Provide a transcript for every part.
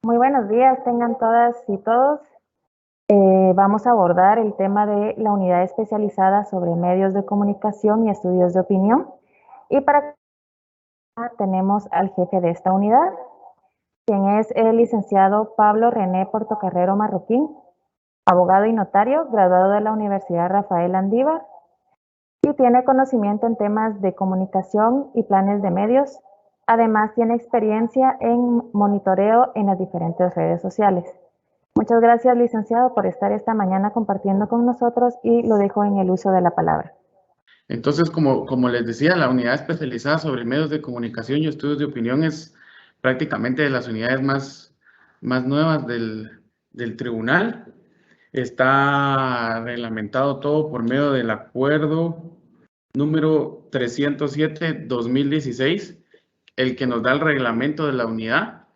Muy buenos días, tengan todas y todos. Vamos a abordar el tema de la unidad especializada sobre medios de comunicación y estudios de opinión. Y para tenemos al jefe de esta unidad, quien es el licenciado Pablo René Portocarrero Marroquín, abogado y notario, graduado de la Universidad Rafael Andívar, y tiene conocimiento en temas de comunicación y planes de medios. Además, tiene experiencia en monitoreo en las diferentes redes sociales. Muchas gracias, licenciado, por estar esta mañana compartiendo con nosotros y lo dejo en el uso de la palabra. Entonces, como les decía, la unidad especializada sobre medios de comunicación y estudios de opinión es prácticamente de las unidades más nuevas del tribunal. Está reglamentado todo por medio del acuerdo número 307-2016, el que nos da el reglamento de la unidad.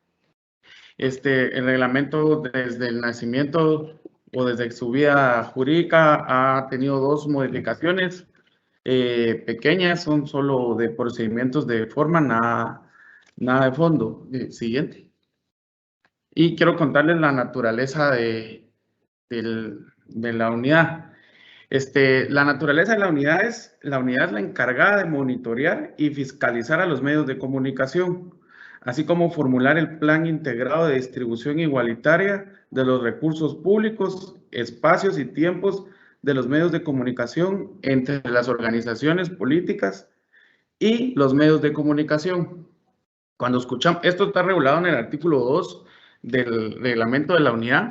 El reglamento desde el nacimiento o desde su vida jurídica ha tenido dos modificaciones pequeñas, son solo de procedimientos de forma, nada de fondo. Siguiente. Y quiero contarles la naturaleza de la unidad. La naturaleza de la unidad es la encargada de monitorear y fiscalizar a los medios de comunicación, así como formular el plan integrado de distribución igualitaria de los recursos públicos, espacios y tiempos de los medios de comunicación entre las organizaciones políticas y los medios de comunicación. Cuando escuchamos, esto está regulado en el artículo 2 del reglamento de la unidad,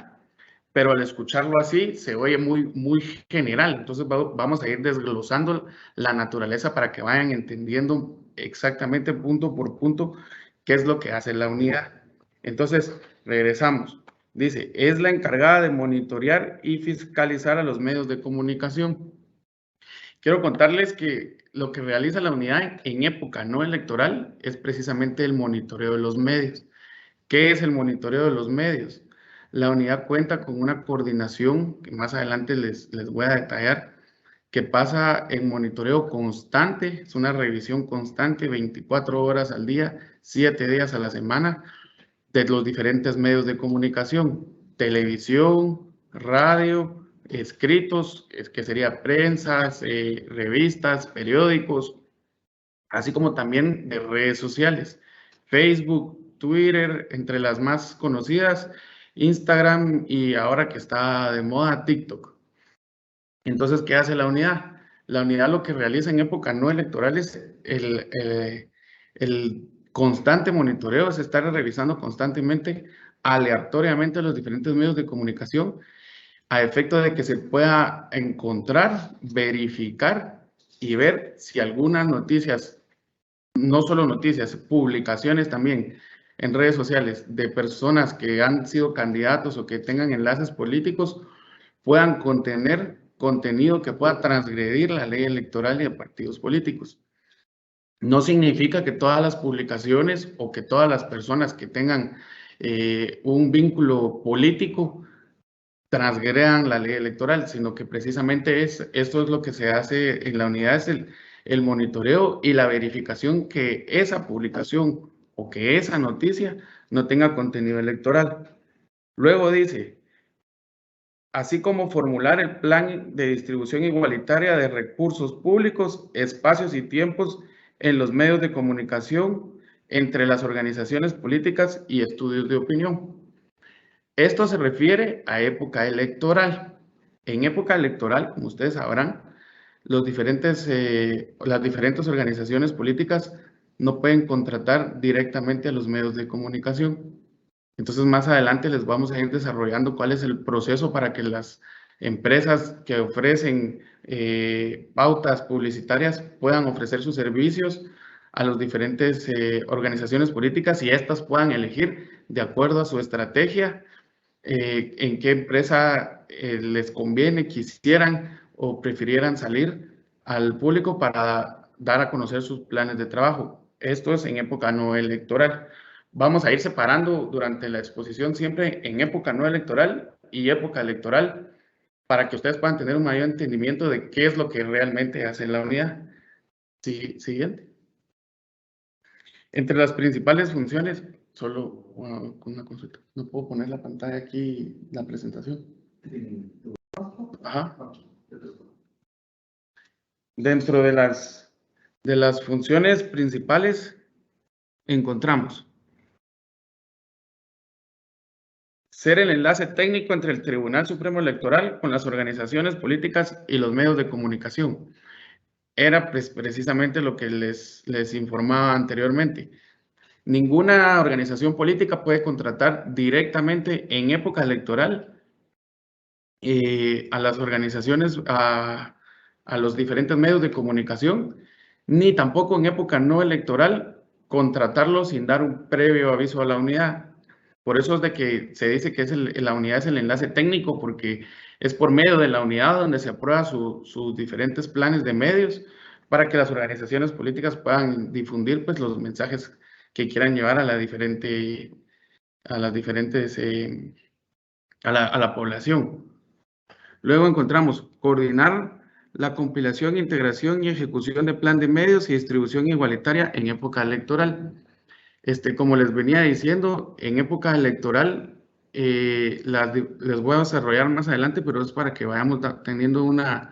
pero al escucharlo así se oye muy general. Entonces vamos a ir desglosando la naturaleza para que vayan entendiendo exactamente punto por punto qué es lo que hace la unidad. Entonces, regresamos. Dice, es la encargada de monitorear y fiscalizar a los medios de comunicación. Quiero contarles que lo que realiza la unidad en época no electoral es precisamente el monitoreo de los medios. ¿Qué es el monitoreo de los medios? La unidad cuenta con una coordinación que más adelante les voy a detallar, que pasa en monitoreo constante, es una revisión constante, 24 horas al día, 7 días a la semana, de los diferentes medios de comunicación, televisión, radio, escritos, que sería prensa, revistas, periódicos, así como también de redes sociales, Facebook, Twitter, entre las más conocidas, Instagram y ahora que está de moda, TikTok. Entonces, ¿qué hace la unidad? La unidad lo que realiza en época no electoral es el constante monitoreo, es estar revisando constantemente, aleatoriamente los diferentes medios de comunicación, a efecto de que se pueda encontrar, verificar y ver si algunas noticias, no solo noticias, publicaciones también en redes sociales de personas que han sido candidatos o que tengan enlaces políticos, puedan contener contenido que pueda transgredir la ley electoral y de partidos políticos. No significa que todas las publicaciones o que todas las personas que tengan un vínculo político transgredan la ley electoral, sino que precisamente esto es lo que se hace en la unidad, es el monitoreo y la verificación que esa publicación o que esa noticia no tenga contenido electoral. Luego dice, así como formular el plan de distribución igualitaria de recursos públicos, espacios y tiempos en los medios de comunicación entre las organizaciones políticas y estudios de opinión. Esto se refiere a época electoral. En época electoral, como ustedes sabrán, las diferentes organizaciones políticas no pueden contratar directamente a los medios de comunicación. Entonces, más adelante les vamos a ir desarrollando cuál es el proceso para que las empresas que ofrecen pautas publicitarias puedan ofrecer sus servicios a las diferentes organizaciones políticas y éstas puedan elegir de acuerdo a su estrategia en qué empresa les conviene, quisieran o prefirieran salir al público para dar a conocer sus planes de trabajo. Esto es en época no electoral. Vamos a ir separando durante la exposición siempre en época no electoral y época electoral para que ustedes puedan tener un mayor entendimiento de qué es lo que realmente hace la unidad. Sí, siguiente. Entre las principales funciones, solo con una consulta. No puedo poner la pantalla aquí, la presentación. Ajá. Dentro de las funciones principales encontramos ser el enlace técnico entre el Tribunal Supremo Electoral con las organizaciones políticas y los medios de comunicación. Era precisamente lo que les informaba anteriormente. Ninguna organización política puede contratar directamente en época electoral a las organizaciones, a los diferentes medios de comunicación, ni tampoco en época no electoral contratarlos sin dar un previo aviso a la unidad. Por eso es de que se dice que la unidad es el enlace técnico, porque es por medio de la unidad donde se aprueban sus diferentes planes de medios para que las organizaciones políticas puedan difundir pues, los mensajes que quieran llevar a la población. Luego encontramos coordinar la compilación, integración y ejecución de plan de medios y distribución igualitaria en época electoral. Como les venía diciendo, en época electoral, les voy a desarrollar más adelante, pero es para que vayamos teniendo una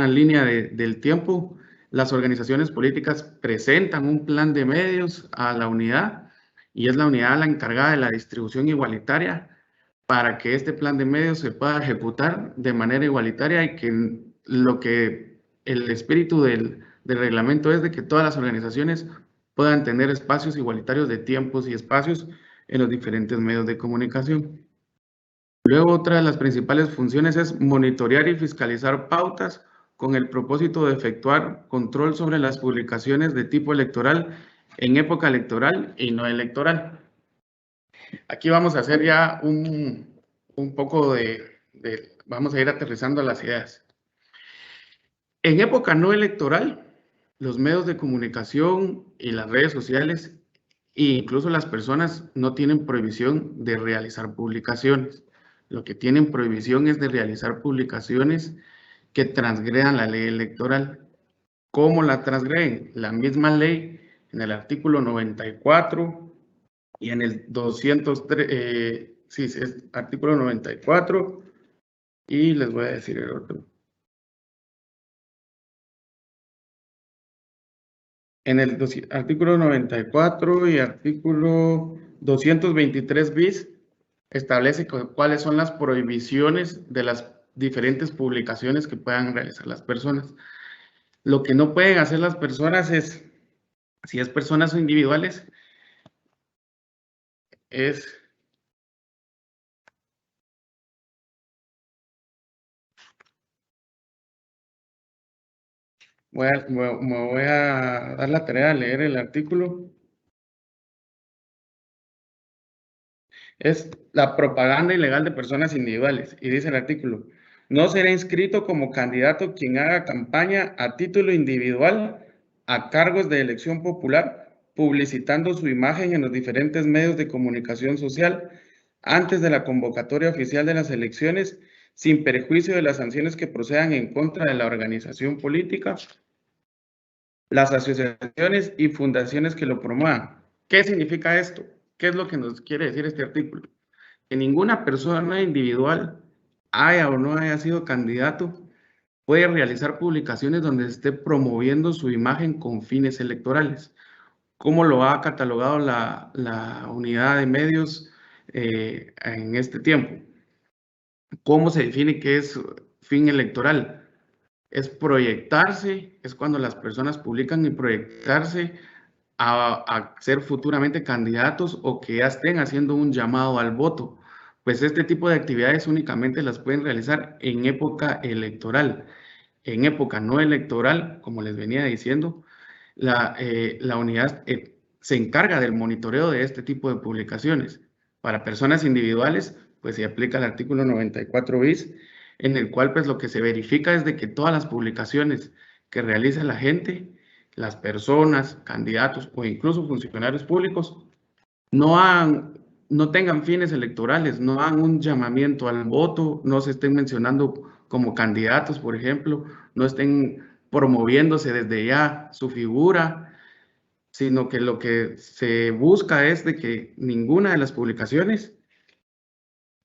línea del tiempo. Las organizaciones políticas presentan un plan de medios a la unidad y es la unidad la encargada de la distribución igualitaria para que este plan de medios se pueda ejecutar de manera igualitaria y que el espíritu del reglamento es de que todas las organizaciones puedan tener espacios igualitarios de tiempos y espacios en los diferentes medios de comunicación. Luego, otra de las principales funciones es monitorear y fiscalizar pautas con el propósito de efectuar control sobre las publicaciones de tipo electoral en época electoral y no electoral. Aquí vamos a hacer ya un poco vamos a ir aterrizando las ideas. En época no electoral, los medios de comunicación y las redes sociales, e incluso las personas, no tienen prohibición de realizar publicaciones. Lo que tienen prohibición es de realizar publicaciones que transgredan la ley electoral. ¿Cómo la transgreden? La misma ley, en el artículo 94 y en el 203, sí, es artículo 94, y les voy a decir el otro. En el artículo 94 y artículo 223 bis, establece cuáles son las prohibiciones de las diferentes publicaciones que puedan realizar las personas. Lo que no pueden hacer las personas es, si es personas o individuales, es me voy a dar la tarea de leer el artículo. Es la propaganda ilegal de personas individuales. Y dice el artículo, no será inscrito como candidato quien haga campaña a título individual a cargos de elección popular, publicitando su imagen en los diferentes medios de comunicación social antes de la convocatoria oficial de las elecciones, sin perjuicio de las sanciones que procedan en contra de la organización política, las asociaciones y fundaciones que lo promuevan. ¿Qué significa esto? ¿Qué es lo que nos quiere decir este artículo? Que ninguna persona individual, haya o no haya sido candidato, puede realizar publicaciones donde esté promoviendo su imagen con fines electorales. ¿Cómo lo ha catalogado la unidad de medios en este tiempo? ¿Cómo se define qué es fin electoral? Es proyectarse, es cuando las personas publican y proyectarse a ser futuramente candidatos o que ya estén haciendo un llamado al voto. Pues este tipo de actividades únicamente las pueden realizar en época electoral. En época no electoral, como les venía diciendo, la unidad se encarga del monitoreo de este tipo de publicaciones. Para personas individuales, pues se aplica el artículo 94 bis, en el cual pues lo que se verifica es de que todas las publicaciones que realiza la gente, las personas, candidatos o incluso funcionarios públicos no tengan fines electorales, no hagan un llamamiento al voto, no se estén mencionando como candidatos, por ejemplo, no estén promoviéndose desde ya su figura sino que lo que se busca es de que ninguna de las publicaciones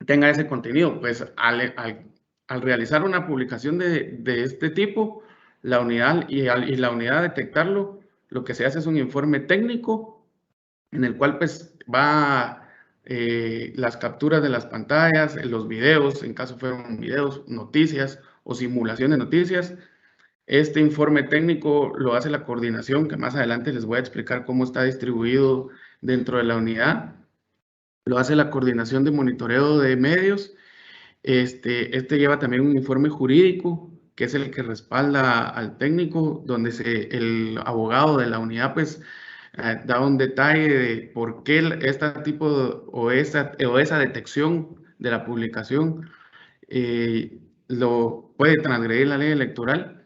tenga ese contenido. Pues al realizar una publicación de este tipo, la unidad y la unidad detectarlo, lo que se hace es un informe técnico en el cual pues va las capturas de las pantallas, los videos, en caso fueron videos, noticias o simulación de noticias. Este informe técnico lo hace la coordinación, que más adelante les voy a explicar cómo está distribuido dentro de la unidad. Lo hace la coordinación de monitoreo de medios. Este lleva también un informe jurídico, que es el que respalda al técnico, donde el abogado de la unidad pues da un detalle de por qué este tipo o esa detección de la publicación lo puede transgredir la ley electoral.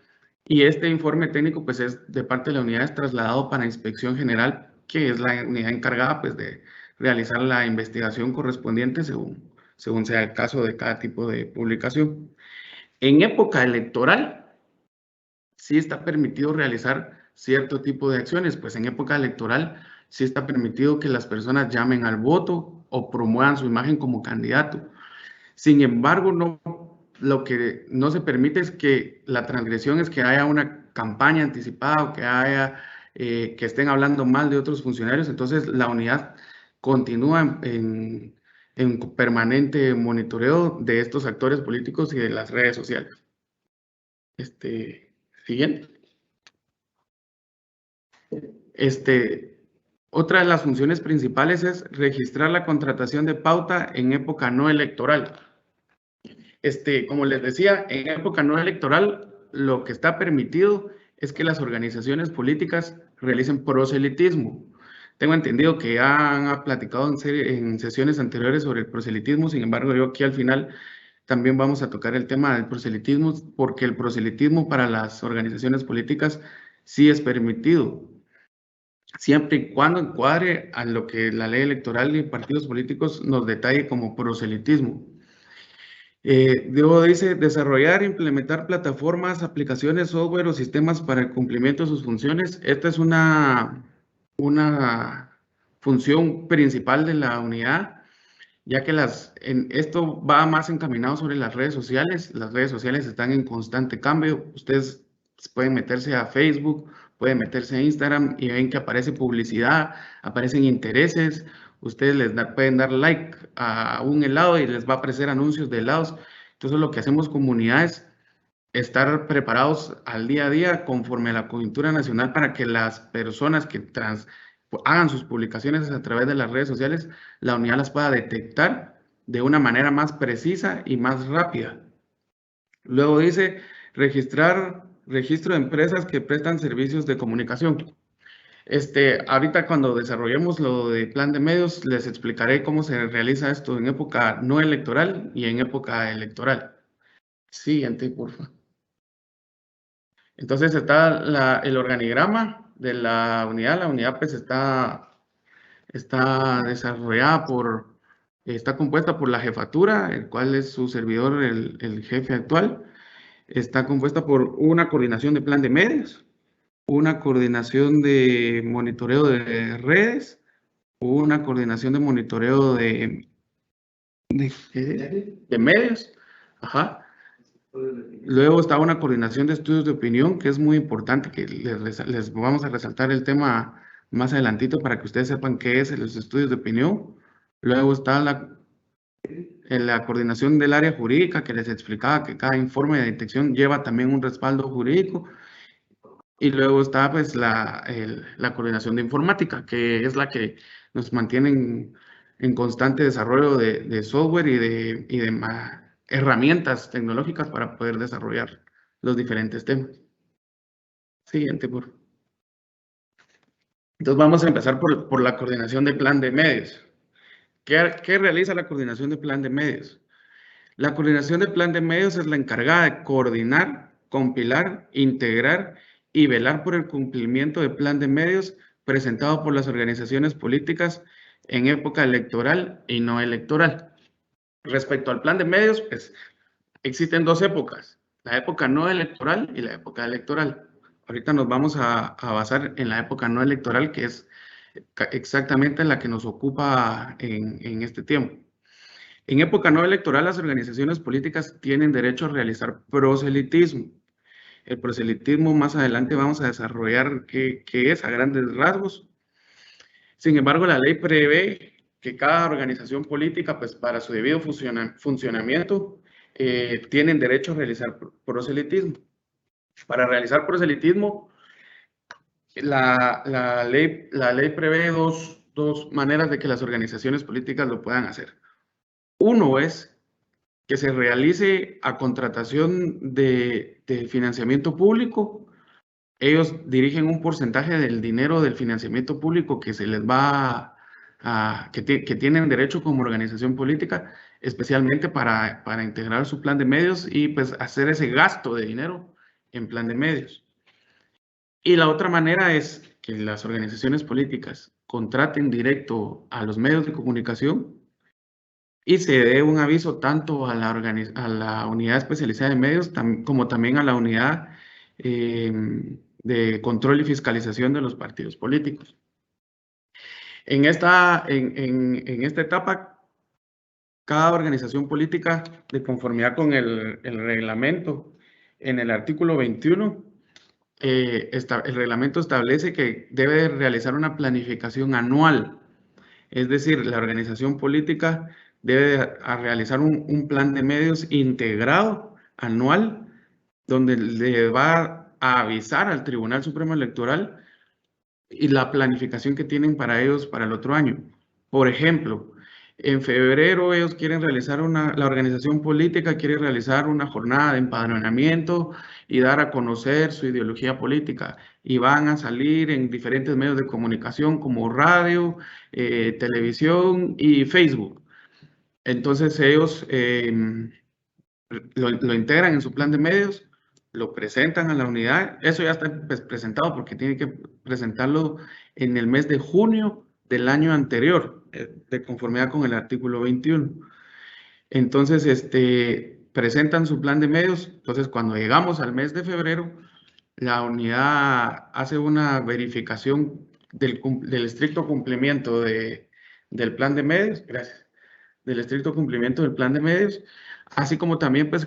Y este informe técnico pues es de parte de la unidad es trasladado para inspección general, que es la unidad encargada pues de realizar la investigación correspondiente según sea el caso de cada tipo de publicación. En época electoral sí está permitido realizar cierto tipo de acciones, pues en época electoral sí está permitido que las personas llamen al voto o promuevan su imagen como candidato. Sin embargo, lo que no se permite es que la transgresión es que haya una campaña anticipada o que que estén hablando mal de otros funcionarios. Entonces, la unidad continúa en permanente monitoreo de estos actores políticos y de las redes sociales. Siguiente. Otra de las funciones principales es registrar la contratación de pauta en época no electoral. Como les decía, en época no electoral, lo que está permitido es que las organizaciones políticas realicen proselitismo. Tengo entendido que ya han platicado en sesiones anteriores sobre el proselitismo, sin embargo, yo aquí al final también vamos a tocar el tema del proselitismo, porque el proselitismo para las organizaciones políticas sí es permitido, siempre y cuando encuadre a lo que la ley electoral y partidos políticos nos detalle como proselitismo. Dice, desarrollar e implementar plataformas, aplicaciones, software o sistemas para el cumplimiento de sus funciones. Esta es una función principal de la unidad, ya que esto va más encaminado sobre las redes sociales. Las redes sociales están en constante cambio. Ustedes pueden meterse a Facebook, pueden meterse a Instagram y ven que aparece publicidad, aparecen intereses. Ustedes pueden dar like a un helado y les va a aparecer anuncios de helados. Entonces, lo que hacemos comunidades es estar preparados al día a día conforme a la coyuntura nacional para que las personas que hagan sus publicaciones a través de las redes sociales, la unidad las pueda detectar de una manera más precisa y más rápida. Luego dice registro de empresas que prestan servicios de comunicación. Ahorita cuando desarrollemos lo de plan de medios, les explicaré cómo se realiza esto en época no electoral y en época electoral. Siguiente, por favor. Entonces está el organigrama de la unidad. La unidad pues está desarrollada está compuesta por la jefatura, el cual es su servidor, el jefe actual. Está compuesta por una coordinación de plan de medios, una coordinación de monitoreo de redes, una coordinación de monitoreo de medios. Ajá. Luego está una coordinación de estudios de opinión, que es muy importante, que les vamos a resaltar el tema más adelantito para que ustedes sepan qué es los estudios de opinión. Luego está la coordinación del área jurídica, que les explicaba que cada informe de detección lleva también un respaldo jurídico. Y luego está pues la coordinación de informática, que es la que nos mantiene en constante desarrollo de software y de herramientas tecnológicas para poder desarrollar los diferentes temas. Siguiente, por favor. Entonces vamos a empezar por la coordinación de plan de medios. ¿Qué realiza la coordinación de plan de medios? La coordinación de plan de medios es la encargada de coordinar, compilar, integrar y velar por el cumplimiento del plan de medios presentado por las organizaciones políticas en época electoral y no electoral. Respecto al plan de medios, pues existen dos épocas, la época no electoral y la época electoral. Ahorita nos vamos a basar en la época no electoral, que es exactamente la que nos ocupa en este tiempo. En época no electoral, las organizaciones políticas tienen derecho a realizar proselitismo. El proselitismo más adelante vamos a desarrollar qué es a grandes rasgos. Sin embargo, la ley prevé que cada organización política, pues para su debido funcionamiento, tienen derecho a realizar proselitismo. Para realizar proselitismo, la ley prevé dos maneras de que las organizaciones políticas lo puedan hacer. Uno es que se realice a contratación de financiamiento público. Ellos dirigen un porcentaje del dinero del financiamiento público que se les va que tienen derecho como organización política, especialmente para integrar su plan de medios y pues hacer ese gasto de dinero en plan de medios. Y la otra manera es que las organizaciones políticas contraten directo a los medios de comunicación y se dé un aviso tanto a la unidad especializada de medios como también a la unidad de control y fiscalización de los partidos políticos. En esta etapa, cada organización política, de conformidad con el reglamento, en el artículo 21, el reglamento establece que debe realizar una planificación anual. Es decir, la organización política debe realizar un plan de medios integrado anual, donde le va a avisar al Tribunal Supremo Electoral y la planificación que tienen para ellos para el otro año. Por ejemplo, en febrero ellos quieren realizar la organización política quiere realizar una jornada de empadronamiento y dar a conocer su ideología política. Y van a salir en diferentes medios de comunicación como radio, televisión y Facebook. Entonces ellos lo integran en su plan de medios, lo presentan a la unidad. Eso ya está pues, presentado porque tienen que presentarlo en el mes de junio del año anterior, de conformidad con el artículo 21. Entonces, presentan su plan de medios. Entonces, cuando llegamos al mes de febrero, la unidad hace una verificación del estricto cumplimiento del plan de medios. Gracias. Del estricto cumplimiento del plan de medios, así como también pues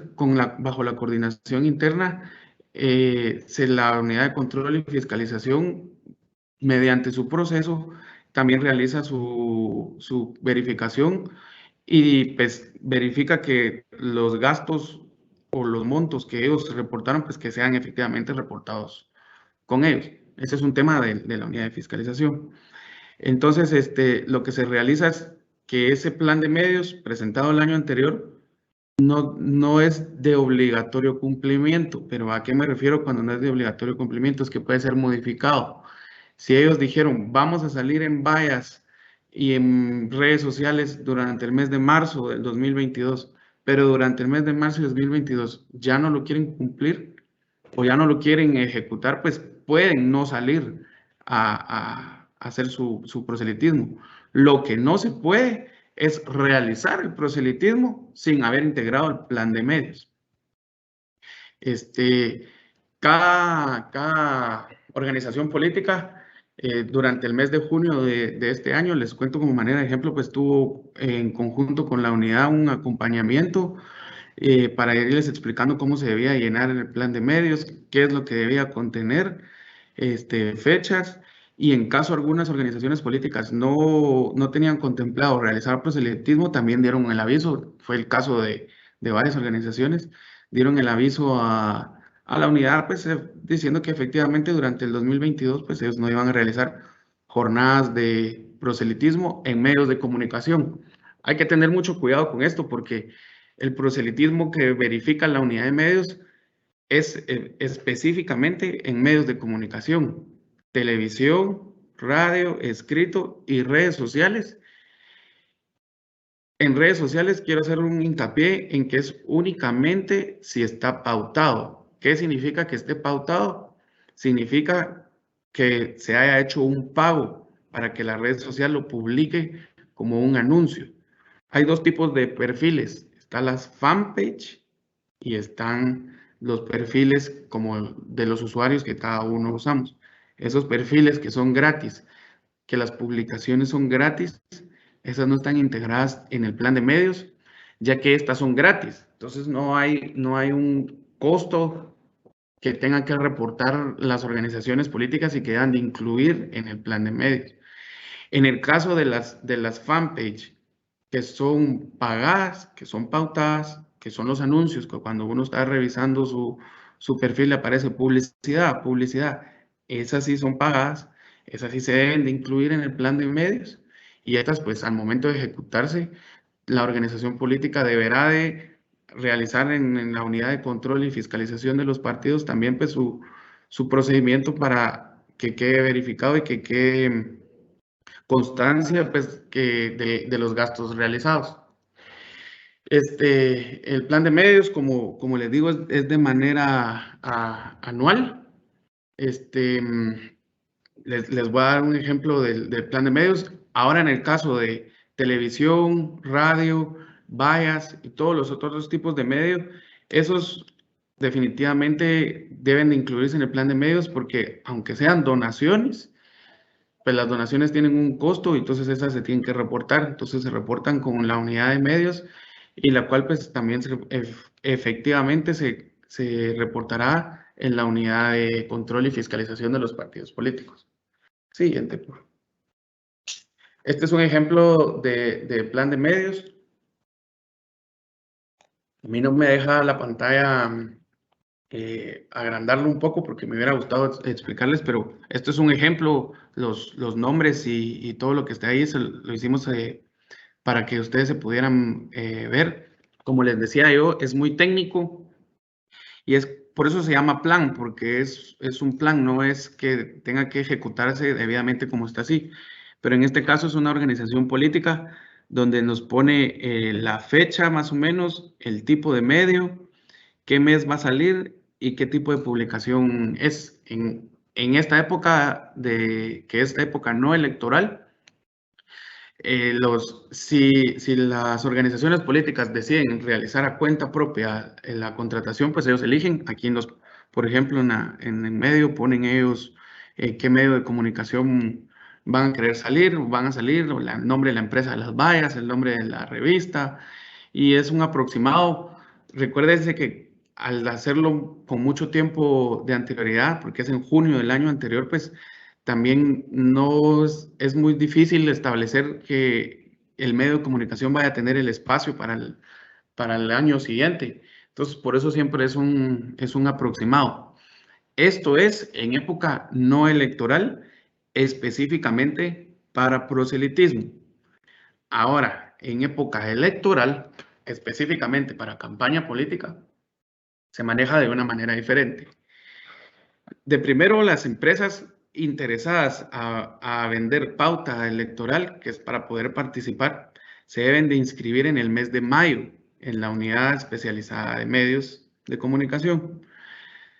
bajo la coordinación interna, la unidad de control y fiscalización, mediante su proceso, también realiza su verificación y pues verifica que los gastos o los montos que ellos reportaron, pues que sean efectivamente reportados con ellos. Ese es un tema de la unidad de fiscalización. Entonces, lo que se realiza es que ese plan de medios presentado el año anterior no es de obligatorio cumplimiento. Pero ¿a qué me refiero cuando no es de obligatorio cumplimiento? Es que puede ser modificado. Si ellos dijeron, vamos a salir en vallas y en redes sociales durante el mes de marzo del 2022, pero durante el mes de marzo del 2022 ya no lo quieren cumplir o ya no lo quieren ejecutar, pues pueden no salir a hacer su proselitismo. Lo que no se puede es realizar el proselitismo sin haber integrado el plan de medios. Cada organización política durante el mes de junio de este año, les cuento como manera de ejemplo, pues tuvo en conjunto con la unidad un acompañamiento para irles explicando cómo se debía llenar el plan de medios, qué es lo que debía contener, fechas, y en caso algunas organizaciones políticas no tenían contemplado realizar proselitismo, también dieron el aviso. Fue el caso de varias organizaciones, dieron el aviso a la unidad, pues diciendo que efectivamente durante el 2022 pues ellos no iban a realizar jornadas de proselitismo en medios de comunicación. Hay que tener mucho cuidado con esto porque el proselitismo que verifica la unidad de medios es específicamente en medios de comunicación, televisión, radio, escrito y redes sociales. En redes sociales quiero hacer un hincapié en que es únicamente si está pautado. ¿Qué significa que esté pautado? Significa que se haya hecho un pago para que la red social lo publique como un anuncio. Hay dos tipos de perfiles. Están las fanpage y están los perfiles como de los usuarios que cada uno usamos. Esos perfiles que son gratis, que las publicaciones son gratis, esas no están integradas en el plan de medios, ya que estas son gratis. Entonces no hay un costo que tengan que reportar las organizaciones políticas y que deban de incluir en el plan de medios. En el caso de las fanpage, que son pagadas, que son pautadas, que son los anuncios, que cuando uno está revisando su perfil le aparece publicidad, publicidad. Esas sí son pagadas, esas sí se deben de incluir en el plan de medios y estas pues al momento de ejecutarse, la organización política deberá de realizar en la unidad de control y fiscalización de los partidos también pues su procedimiento para que quede verificado y que quede constancia pues, de los gastos realizados. El plan de medios, como les digo, es de manera anual. Les voy a dar un ejemplo del plan de medios. Ahora en el caso de televisión, radio, vallas y todos los otros tipos de medios, esos definitivamente deben de incluirse en el plan de medios porque aunque sean donaciones, pues las donaciones tienen un costo y entonces esas se tienen que reportar. Entonces se reportan con la unidad de medios y la cual pues también efectivamente se reportará en la unidad de control y fiscalización de los partidos políticos. Siguiente, por favor. Este es un ejemplo de plan de medios. A mí no me deja la pantalla agrandarlo un poco porque me hubiera gustado explicarles, pero esto es un ejemplo, los nombres y todo lo que está ahí lo hicimos para que ustedes se pudieran ver. Como les decía yo, es muy técnico y por eso se llama plan, porque es un plan, no es que tenga que ejecutarse debidamente como está así. Pero en este caso es una organización política donde nos pone la fecha más o menos, el tipo de medio, qué mes va a salir y qué tipo de publicación es. En esta época, que es la época no electoral, si las organizaciones políticas deciden realizar a cuenta propia la contratación, pues ellos eligen. Aquí por ejemplo, en el medio ponen ellos qué medio de comunicación van a querer salir, van a salir, o el nombre de la empresa de las vallas, el nombre de la revista, y es un aproximado. Recuérdense que al hacerlo con mucho tiempo de anterioridad, porque es en junio del año anterior, pues también no es muy difícil establecer que el medio de comunicación vaya a tener el espacio para el año siguiente. Entonces, por eso siempre es un aproximado. Esto es en época no electoral, específicamente para proselitismo. Ahora, en época electoral, específicamente para campaña política, se maneja de una manera diferente. De primero, las empresas interesadas a vender pauta electoral, que es para poder participar, se deben de inscribir en el mes de mayo en la unidad especializada de medios de comunicación.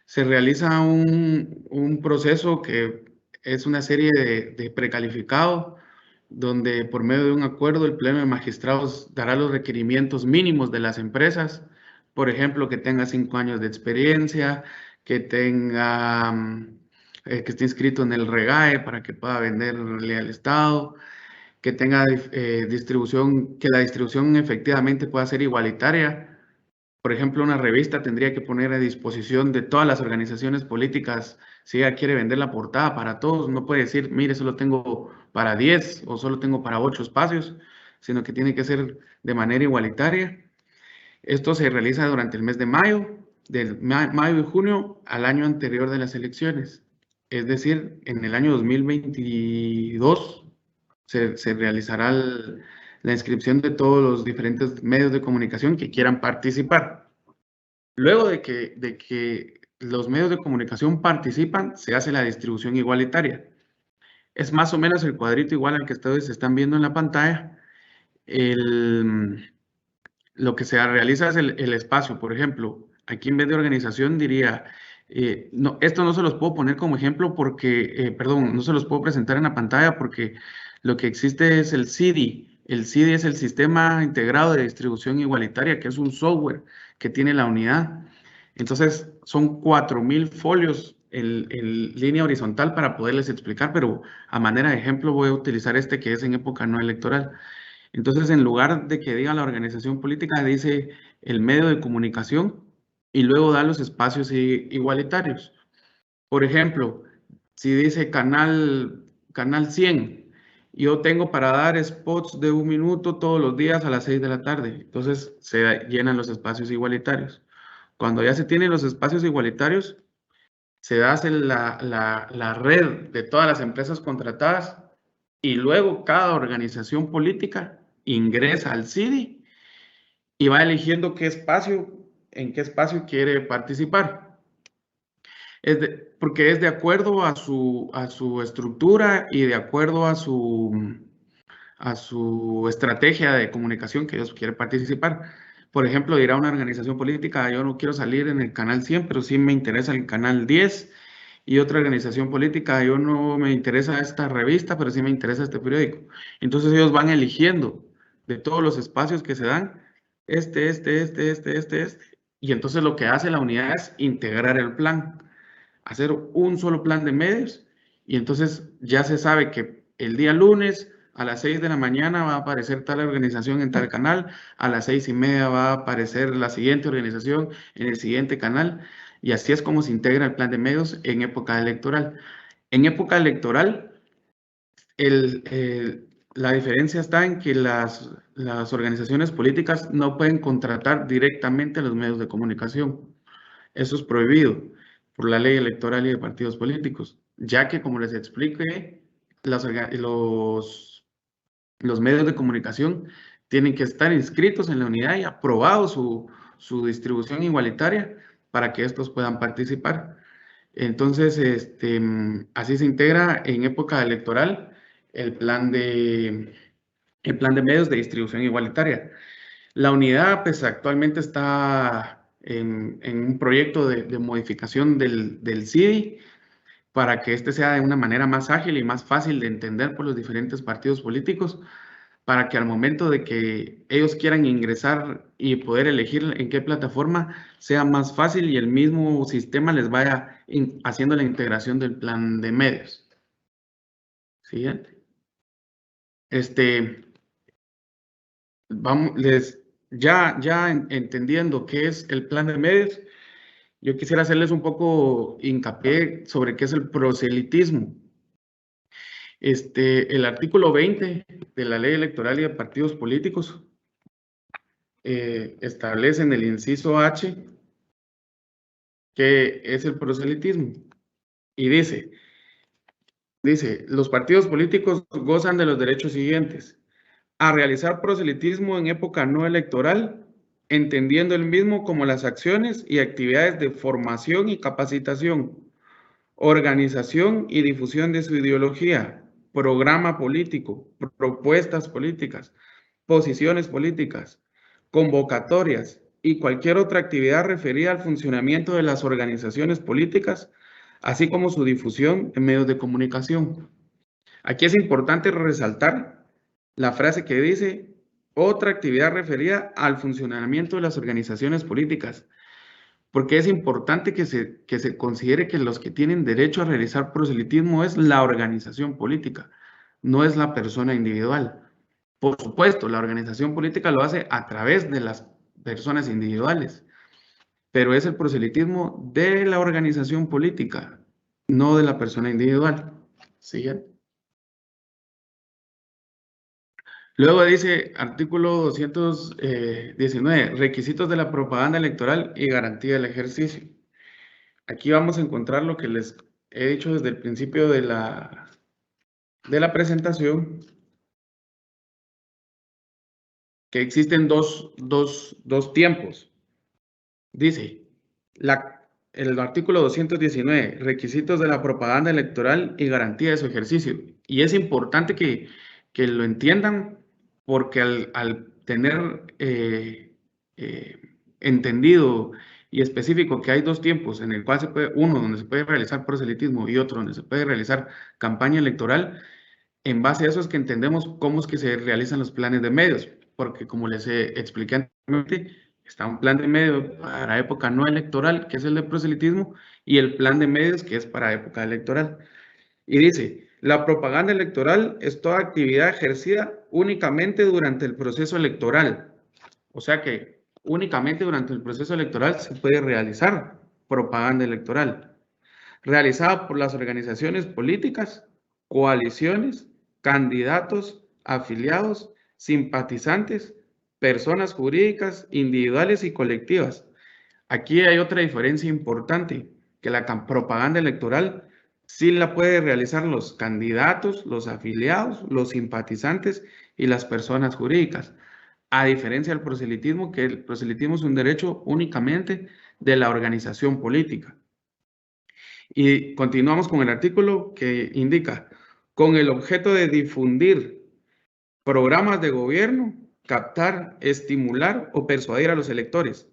Se realiza un proceso que es una serie de precalificado, donde por medio de un acuerdo el Pleno de Magistrados dará los requerimientos mínimos de las empresas, por ejemplo, que tenga 5 años de experiencia, que tenga, que esté inscrito en el REGAE para que pueda venderle al Estado, que tenga distribución, que la distribución efectivamente pueda ser igualitaria. Por ejemplo, una revista tendría que poner a disposición de todas las organizaciones políticas, si ella quiere vender la portada para todos, no puede decir, mire, solo tengo para 10 o solo tengo para 8 espacios, sino que tiene que ser de manera igualitaria. Esto se realiza durante el mes de mayo, mayo y junio al año anterior de las elecciones. Es decir, en el año 2022 se realizará la inscripción de todos los diferentes medios de comunicación que quieran participar. Luego de que los medios de comunicación participan, se hace la distribución igualitaria. Es más o menos el cuadrito igual al que ustedes están viendo en la pantalla. Lo que se realiza es el espacio. Por ejemplo, aquí en vez de organización diría, no, esto no se los puedo poner como ejemplo porque, perdón, no se los puedo presentar en la pantalla porque lo que existe es el CIDI. El CIDI es el Sistema Integrado de Distribución Igualitaria, que es un software que tiene la unidad. Entonces, son 4.000 folios en línea horizontal para poderles explicar, pero a manera de ejemplo voy a utilizar este que es en época no electoral. Entonces, en lugar de que diga la organización política, dice el medio de comunicación y luego da los espacios igualitarios. Por ejemplo, si dice canal 100, yo tengo para dar spots de 1 minuto todos los días a las 6 de la tarde. Entonces, se llenan los espacios igualitarios. Cuando ya se tienen los espacios igualitarios, se hace la red de todas las empresas contratadas y luego cada organización política ingresa al CIDI y va eligiendo en qué espacio quiere participar. Porque es de acuerdo a su estructura y de acuerdo a su estrategia de comunicación que ellos quieren participar. Por ejemplo, dirá una organización política, yo no quiero salir en el canal 100, pero sí me interesa el canal 10. Y otra organización política, yo no me interesa esta revista, pero sí me interesa este periódico. Entonces ellos van eligiendo de todos los espacios que se dan, este. Y entonces lo que hace la unidad es integrar el plan, hacer un solo plan de medios. Y entonces ya se sabe que el día lunes a las 6 de la mañana va a aparecer tal organización en tal canal, a las 6:30 va a aparecer la siguiente organización en el siguiente canal, y así es como se integra el plan de medios en época electoral. En época electoral, la diferencia está en que las organizaciones políticas no pueden contratar directamente a los medios de comunicación. Eso es prohibido por la ley electoral y de partidos políticos, ya que, como les expliqué, los medios de comunicación tienen que estar inscritos en la unidad y aprobado su distribución igualitaria para que estos puedan participar. Entonces, así se integra en época electoral el plan de medios de distribución igualitaria. La unidad, pues actualmente está en un proyecto de modificación del CIDI para que este sea de una manera más ágil y más fácil de entender por los diferentes partidos políticos, para que al momento de que ellos quieran ingresar y poder elegir en qué plataforma, sea más fácil y el mismo sistema les vaya haciendo la integración del plan de medios. Siguiente. Vamos, ya entendiendo qué es el plan de medios, yo quisiera hacerles un poco hincapié sobre qué es el proselitismo. El artículo 20 de la Ley Electoral y de Partidos Políticos establece en el inciso H qué es el proselitismo. Y dice, los partidos políticos gozan de los derechos siguientes: a realizar proselitismo en época no electoral, entendiendo el mismo como las acciones y actividades de formación y capacitación, organización y difusión de su ideología, programa político, propuestas políticas, posiciones políticas, convocatorias y cualquier otra actividad referida al funcionamiento de las organizaciones políticas, así como su difusión en medios de comunicación. Aquí es importante resaltar la frase que dice otra actividad referida al funcionamiento de las organizaciones políticas, porque es importante que se considere que los que tienen derecho a realizar proselitismo es la organización política, no es la persona individual. Por supuesto, la organización política lo hace a través de las personas individuales, pero es el proselitismo de la organización política, no de la persona individual. Siguiente. Luego dice, artículo 219, requisitos de la propaganda electoral y garantía del ejercicio. Aquí vamos a encontrar lo que les he dicho desde el principio de la presentación, que existen dos tiempos. Dice, el artículo 219, requisitos de la propaganda electoral y garantía de su ejercicio. Y es importante que lo entiendan, porque al tener entendido y específico que hay dos tiempos en el cual uno donde se puede realizar proselitismo y otro donde se puede realizar campaña electoral, en base a eso es que entendemos cómo es que se realizan los planes de medios, porque como les expliqué anteriormente, Está un plan de medios para época no electoral, que es el de proselitismo, y el plan de medios, que es para época electoral. Y dice, la propaganda electoral es toda actividad ejercida únicamente durante el proceso electoral. O sea que únicamente durante el proceso electoral se puede realizar propaganda electoral, realizada por las organizaciones políticas, coaliciones, candidatos, afiliados, simpatizantes, personas jurídicas, individuales y colectivas. Aquí hay otra diferencia importante, que la propaganda electoral sí la puede realizar los candidatos, los afiliados, los simpatizantes y las personas jurídicas, a diferencia del proselitismo, que el proselitismo es un derecho únicamente de la organización política. Y continuamos con el artículo que indica, con el objeto de difundir programas de gobierno, captar, estimular o persuadir a los electores,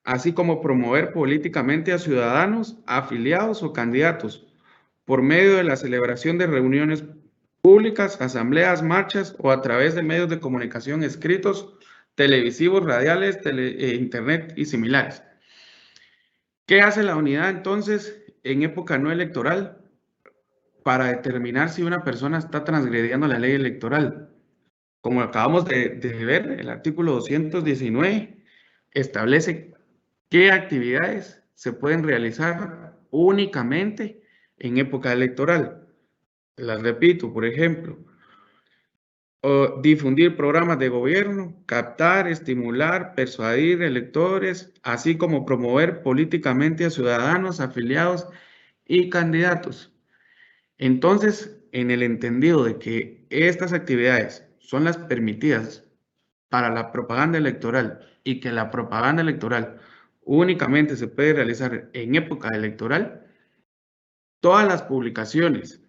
así como promover políticamente a ciudadanos, afiliados o candidatos, por medio de la celebración de reuniones públicas, asambleas, marchas o a través de medios de comunicación escritos, televisivos, radiales, internet y similares. ¿Qué hace la unidad entonces en época no electoral para determinar si una persona está transgrediendo la ley electoral? Como acabamos de ver, el artículo 219 establece qué actividades se pueden realizar únicamente en época electoral. Las repito, por ejemplo, difundir programas de gobierno, captar, estimular, persuadir electores, así como promover políticamente a ciudadanos, afiliados y candidatos. Entonces, en el entendido de que estas actividades son las permitidas para la propaganda electoral y que la propaganda electoral únicamente se puede realizar en época electoral, todas las publicaciones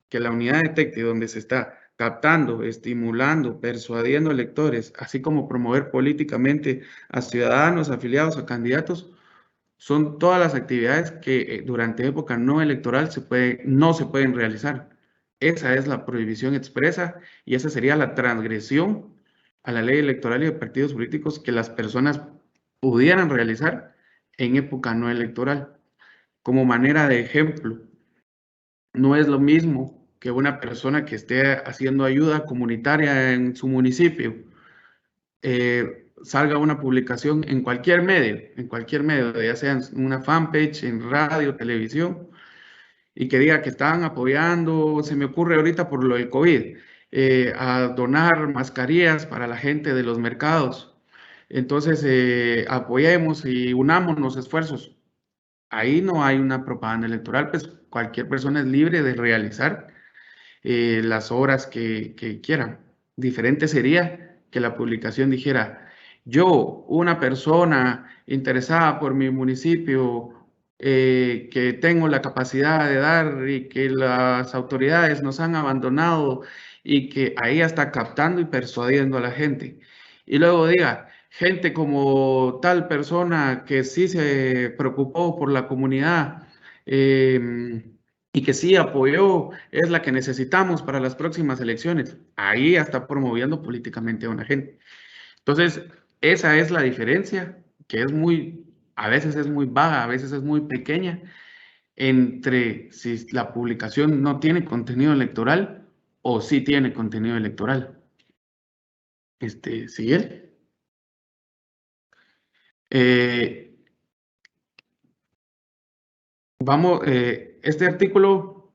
que la unidad detecte donde se está captando, estimulando, persuadiendo electores, así como promover políticamente a ciudadanos, afiliados o candidatos, son todas las actividades que durante época no electoral no se pueden realizar. Esa es la prohibición expresa y esa sería la transgresión a la ley electoral y de partidos políticos que las personas pudieran realizar en época no electoral. Como manera de ejemplo, no es lo mismo que una persona que esté haciendo ayuda comunitaria en su municipio salga una publicación en cualquier medio, ya sea en una fanpage, en radio, televisión, y que diga que están apoyando, se me ocurre ahorita por lo del COVID, a donar mascarillas para la gente de los mercados. Entonces, apoyemos y unamos los esfuerzos. Ahí no hay una propaganda electoral, pues cualquier persona es libre de realizar las obras que quieran. Diferente sería que la publicación dijera, yo, una persona interesada por mi municipio, que tengo la capacidad de dar y que las autoridades nos han abandonado y que ahí está captando y persuadiendo a la gente. Y luego diga, gente como tal persona que sí se preocupó por la comunidad, y que sí apoyó, es la que necesitamos para las próximas elecciones. Ahí está promoviendo políticamente a una gente. Entonces, esa es la diferencia, que a veces es muy vaga, a veces es muy pequeña, entre si la publicación no tiene contenido electoral o sí tiene contenido electoral. ¿Sigue? Vamos, este artículo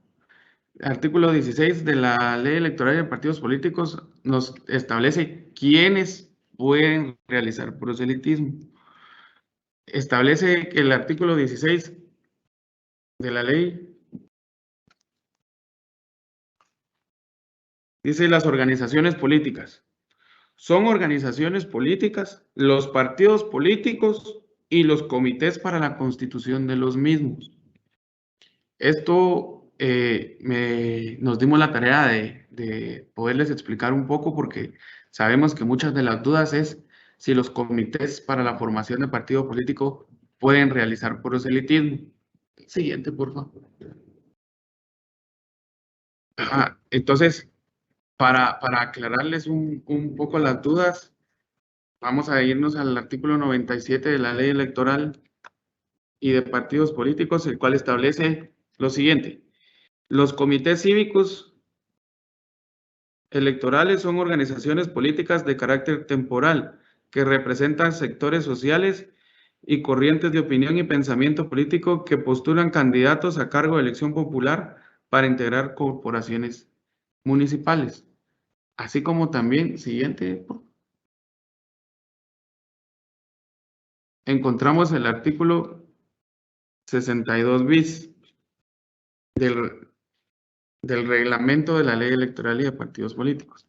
16 de la Ley Electoral de Partidos Políticos nos establece quiénes pueden realizar proselitismo. Establece que el artículo 16 de la ley dice las organizaciones políticas. Son organizaciones políticas, los partidos políticos y los comités para la constitución de los mismos. Esto nos dimos la tarea de poderles explicar un poco porque sabemos que muchas de las dudas es si los comités para la formación de partido político pueden realizar proselitismo. Siguiente, por favor. Entonces, para aclararles un poco las dudas, Vamos a irnos al artículo 97 de la Ley Electoral y de Partidos Políticos, el cual establece lo siguiente. Los comités cívicos electorales son organizaciones políticas de carácter temporal que representan sectores sociales y corrientes de opinión y pensamiento político que postulan candidatos a cargo de elección popular para integrar corporaciones municipales. Así como también, siguiente, encontramos el artículo 62 bis del reglamento de la Ley Electoral y de Partidos Políticos,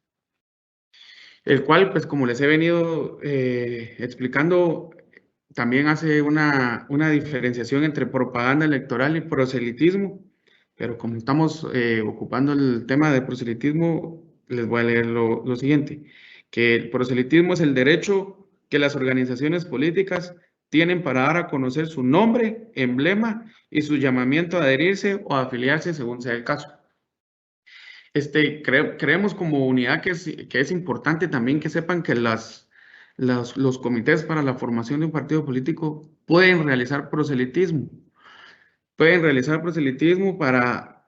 el cual, pues como les he venido explicando, también hace una diferenciación entre propaganda electoral y proselitismo, pero como estamos ocupando el tema de proselitismo, les voy a leer lo siguiente, que el proselitismo es el derecho que las organizaciones políticas tienen para dar a conocer su nombre, emblema y su llamamiento a adherirse o a afiliarse según sea el caso. Creemos como unidad que es importante también que sepan que los comités para la formación de un partido político pueden realizar proselitismo. Pueden realizar proselitismo para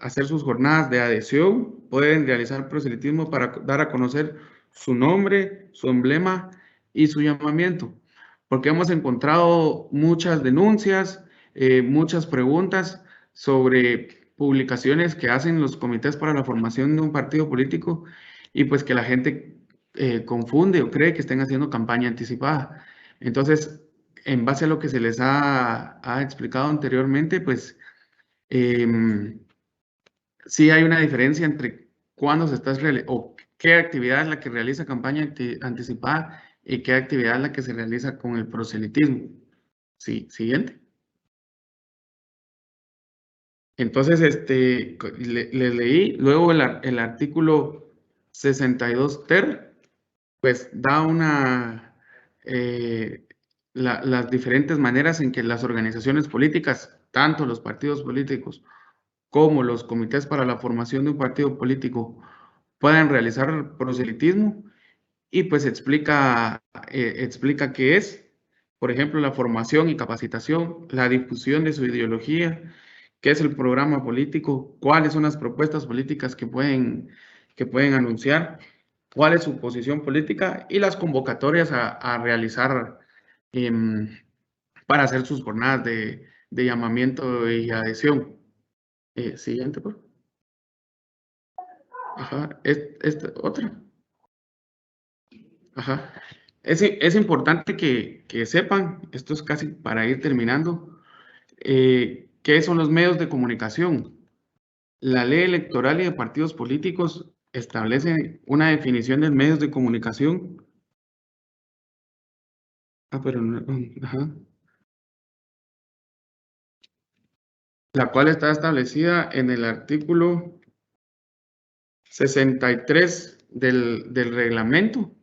hacer sus jornadas de adhesión, pueden realizar proselitismo para dar a conocer su nombre, su emblema y su llamamiento. Porque hemos encontrado muchas denuncias, muchas preguntas sobre publicaciones que hacen los comités para la formación de un partido político y pues que la gente confunde o cree que estén haciendo campaña anticipada. Entonces, en base a lo que se les ha explicado anteriormente, pues sí hay una diferencia entre cuándo se está o qué actividad es la que realiza campaña anticipada y qué actividad es la que se realiza con el proselitismo. Sí, siguiente. Entonces, les leí, luego el artículo 62 ter, pues da las diferentes maneras en que las organizaciones políticas, tanto los partidos políticos como los comités para la formación de un partido político, puedan realizar proselitismo y pues explica qué es, por ejemplo, la formación y capacitación, la difusión de su ideología, qué es el programa político, cuáles son las propuestas políticas que pueden anunciar, cuál es su posición política y las convocatorias a realizar para hacer sus jornadas de llamamiento y adhesión. Siguiente, por favor. Ajá, otra. Ajá. Es importante que sepan, esto es casi para ir terminando, qué son los medios de comunicación. La ley electoral y de partidos políticos establece una definición de medios de comunicación. Pero no, ajá. La cual está establecida en el artículo 63 del reglamento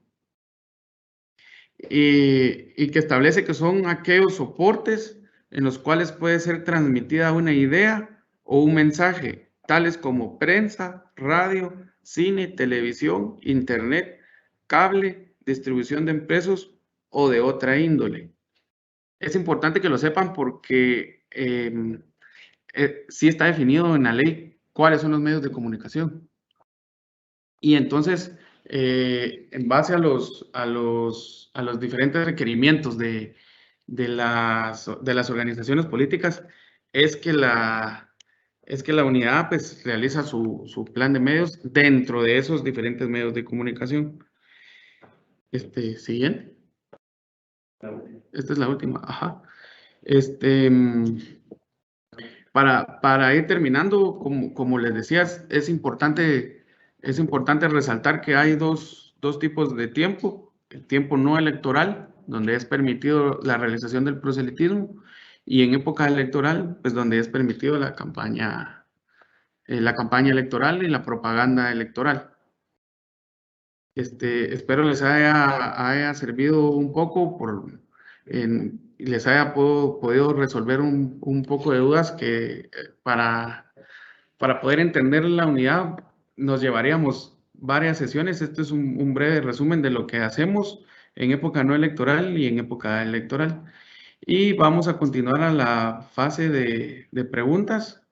y que establece que son aquellos soportes en los cuales puede ser transmitida una idea o un mensaje, tales como prensa, radio, cine, televisión, internet, cable, distribución de impresos o de otra índole. Es importante que lo sepan porque sí está definido en la ley cuáles son los medios de comunicación. Y entonces, en base a los diferentes requerimientos de las organizaciones políticas, es que la unidad pues, realiza su plan de medios dentro de esos diferentes medios de comunicación. Siguiente. Esta es la última. Ajá. Para ir terminando, como les decía, es importante resaltar que hay dos tipos de tiempo. El tiempo no electoral, donde es permitido la realización del proselitismo, y en época electoral, pues donde es permitido la campaña electoral y la propaganda electoral. Espero les haya servido un poco y les haya podido resolver un poco de dudas que para poder entender la unidad nos llevaríamos varias sesiones. Este es un breve resumen de lo que hacemos. en época no electoral y en época electoral. Y vamos a continuar a la fase de preguntas.